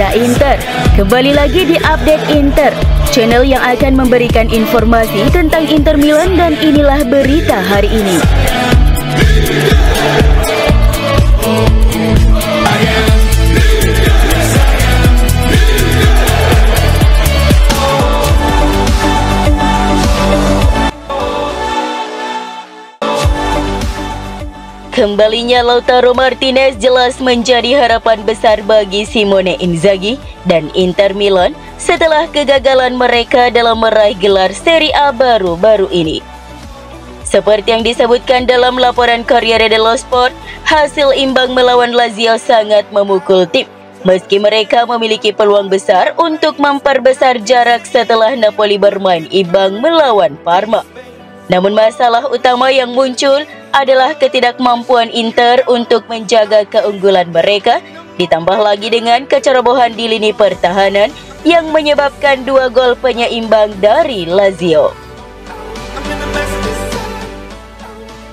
Reza Inter. Kembali lagi di Update Inter, channel yang akan memberikan informasi tentang Inter Milan, dan inilah berita hari ini. Kembalinya Lautaro Martinez jelas menjadi harapan besar bagi Simone Inzaghi dan Inter Milan setelah kegagalan mereka dalam meraih gelar Serie A baru-baru ini. Seperti yang disebutkan dalam laporan Corriere dello Sport, hasil imbang melawan Lazio sangat memukul tim, meski mereka memiliki peluang besar untuk memperbesar jarak setelah Napoli bermain imbang melawan Parma. Namun masalah utama yang muncul adalah ketidakmampuan Inter untuk menjaga keunggulan mereka, ditambah lagi dengan kecerobohan di lini pertahanan yang menyebabkan 2 gol penyeimbang dari Lazio.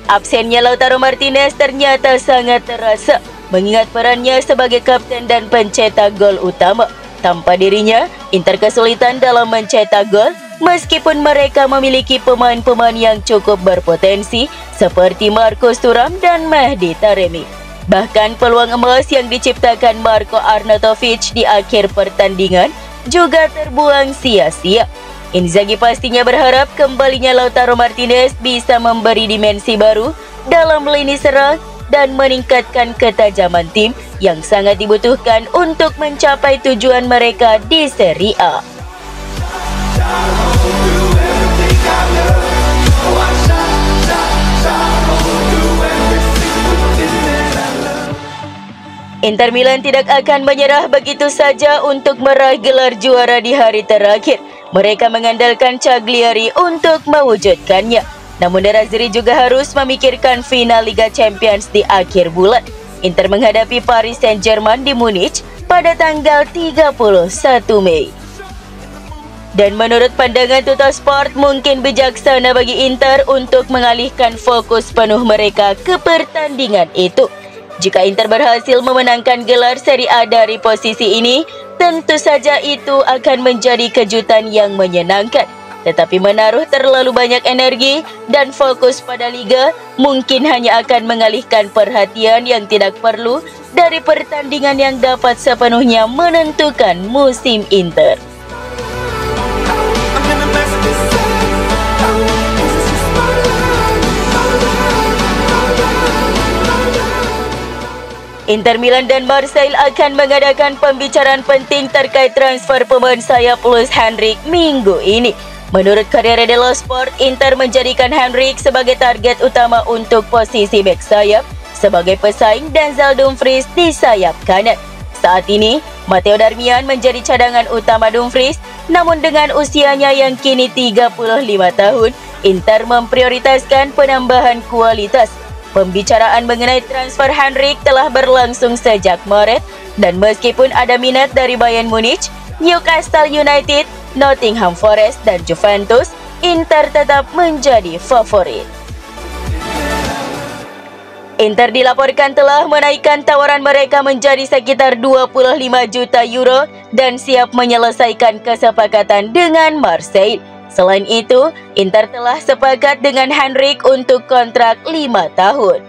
Absennya Lautaro Martinez ternyata sangat terasa, mengingat perannya sebagai kapten dan pencetak gol utama. Tanpa dirinya, Inter kesulitan dalam mencetak gol, meskipun mereka memiliki pemain-pemain yang cukup berpotensi seperti Marcus Thuram dan Mehdi Taremi. Bahkan peluang emas yang diciptakan Marko Arnautovic di akhir pertandingan juga terbuang sia-sia. Inzaghi pastinya berharap kembalinya Lautaro Martinez bisa memberi dimensi baru dalam lini serang dan meningkatkan ketajaman tim yang sangat dibutuhkan untuk mencapai tujuan mereka di Serie A. Inter Milan tidak akan menyerah begitu saja untuk meraih gelar juara di hari terakhir. Mereka mengandalkan Cagliari untuk mewujudkannya. Namun Nerazzurri juga harus memikirkan final Liga Champions di akhir bulan. Inter menghadapi Paris Saint-Germain di Munich pada tanggal 31 Mei. Dan menurut pandangan Tuttosport, mungkin bijaksana bagi Inter untuk mengalihkan fokus penuh mereka ke pertandingan itu. Jika Inter berhasil memenangkan gelar Serie A dari posisi ini, tentu saja itu akan menjadi kejutan yang menyenangkan. Tetapi menaruh terlalu banyak energi dan fokus pada Liga mungkin hanya akan mengalihkan perhatian yang tidak perlu dari pertandingan yang dapat sepenuhnya menentukan musim Inter. Inter Milan dan Marseille akan mengadakan pembicaraan penting terkait transfer pemain sayap Luis Henrique minggu ini. Menurut Corriere dello Sport, Inter menjadikan Henrique sebagai target utama untuk posisi bek sayap sebagai pesaing Denzel Dumfries di sayap kanan. Saat ini, Matteo Darmian menjadi cadangan utama Dumfries, namun dengan usianya yang kini 35 tahun, Inter memprioritaskan penambahan kualitas. Pembicaraan mengenai transfer Henrique telah berlangsung sejak Maret, dan meskipun ada minat dari Bayern Munich, Newcastle United, Nottingham Forest, dan Juventus, Inter tetap menjadi favorit. Inter dilaporkan telah menaikkan tawaran mereka menjadi sekitar 25 juta euro dan siap menyelesaikan kesepakatan dengan Marseille. Selain itu, Inter telah sepakat dengan Henrique untuk kontrak 5 tahun.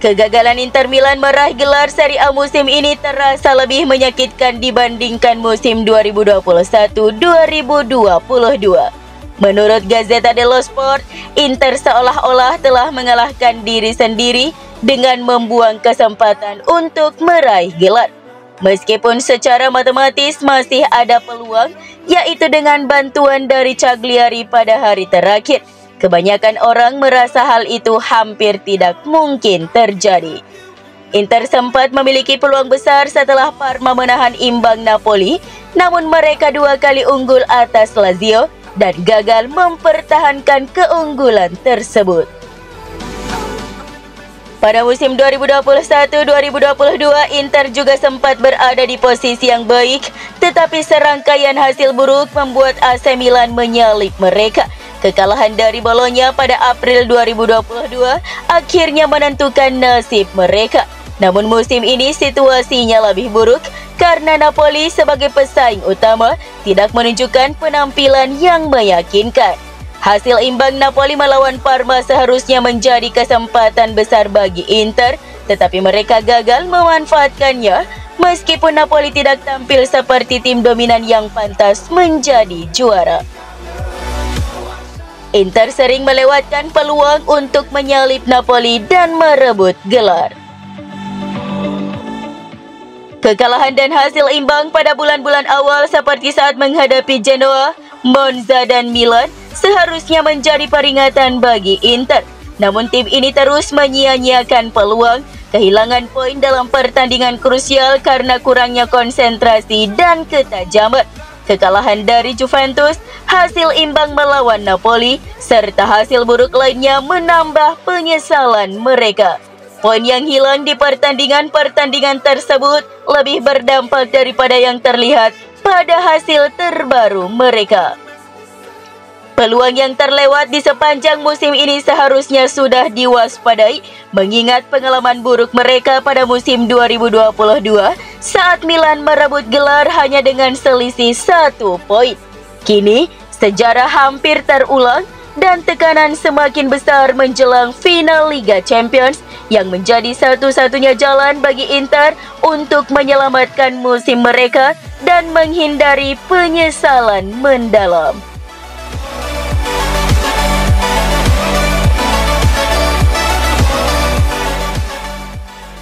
Kegagalan Inter Milan meraih gelar Serie A musim ini terasa lebih menyakitkan dibandingkan musim 2021-2022. Menurut Gazzetta dello Sport, Inter seolah-olah telah mengalahkan diri sendiri dengan membuang kesempatan untuk meraih gelar. Meskipun secara matematis masih ada peluang, yaitu dengan bantuan dari Cagliari pada hari terakhir, kebanyakan orang merasa hal itu hampir tidak mungkin terjadi. Inter sempat memiliki peluang besar setelah Parma menahan imbang Napoli, namun mereka 2 kali unggul atas Lazio dan gagal mempertahankan keunggulan tersebut. Pada musim 2021-2022, Inter juga sempat berada di posisi yang baik, tetapi serangkaian hasil buruk membuat AC Milan menyalip mereka Kekalahan dari Bologna pada April 2022 akhirnya menentukan nasib mereka. Namun musim ini situasinya lebih buruk karena Napoli sebagai pesaing utama tidak menunjukkan penampilan yang meyakinkan. Hasil imbang Napoli melawan Parma seharusnya menjadi kesempatan besar bagi Inter, tetapi mereka gagal memanfaatkannya meskipun Napoli tidak tampil seperti tim dominan yang pantas menjadi juara. Inter sering melewatkan peluang untuk menyalip Napoli dan merebut gelar. Kekalahan dan hasil imbang pada bulan-bulan awal seperti saat menghadapi Genoa, Monza dan Milan seharusnya menjadi peringatan bagi Inter. Namun tim ini terus menyia-nyiakan peluang, kehilangan poin dalam pertandingan krusial karena kurangnya konsentrasi dan ketajaman. Kekalahan dari Juventus, hasil imbang melawan Napoli, serta hasil buruk lainnya menambah penyesalan mereka. Poin yang hilang di pertandingan-pertandingan tersebut lebih berdampak daripada yang terlihat pada hasil terbaru mereka. Peluang yang terlewat di sepanjang musim ini seharusnya sudah diwaspadai, mengingat pengalaman buruk mereka pada musim 2022 saat Milan merebut gelar hanya dengan selisih 1 poin. Kini, sejarah hampir terulang dan tekanan semakin besar menjelang final Liga Champions yang menjadi satu-satunya jalan bagi Inter untuk menyelamatkan musim mereka dan menghindari penyesalan mendalam.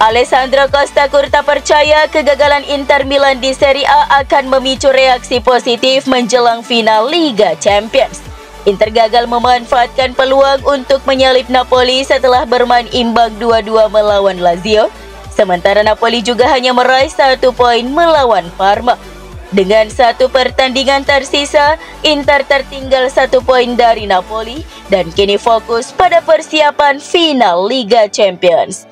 Alessandro Costa Curta percaya kegagalan Inter Milan di Serie A akan memicu reaksi positif menjelang final Liga Champions. Inter gagal memanfaatkan peluang untuk menyalip Napoli setelah bermain imbang 2-2 melawan Lazio. Sementara Napoli juga hanya meraih 1 poin melawan Parma. Dengan 1 pertandingan tersisa, Inter tertinggal 1 poin dari Napoli dan kini fokus pada persiapan final Liga Champions.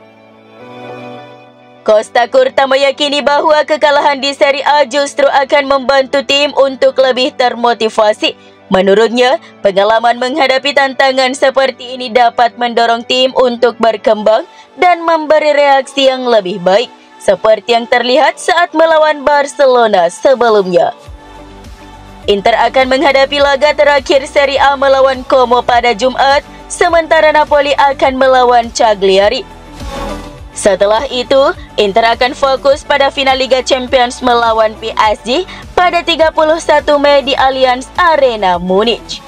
Costa Curta meyakini bahwa kekalahan di Serie A justru akan membantu tim untuk lebih termotivasi. Menurutnya, pengalaman menghadapi tantangan seperti ini dapat mendorong tim untuk berkembang dan memberi reaksi yang lebih baik, seperti yang terlihat saat melawan Barcelona sebelumnya. Inter akan menghadapi laga terakhir Serie A melawan Como pada Jumat, sementara Napoli akan melawan Cagliari. Setelah itu, Inter akan fokus pada final Liga Champions melawan PSG pada 31 Mei di Allianz Arena Munich.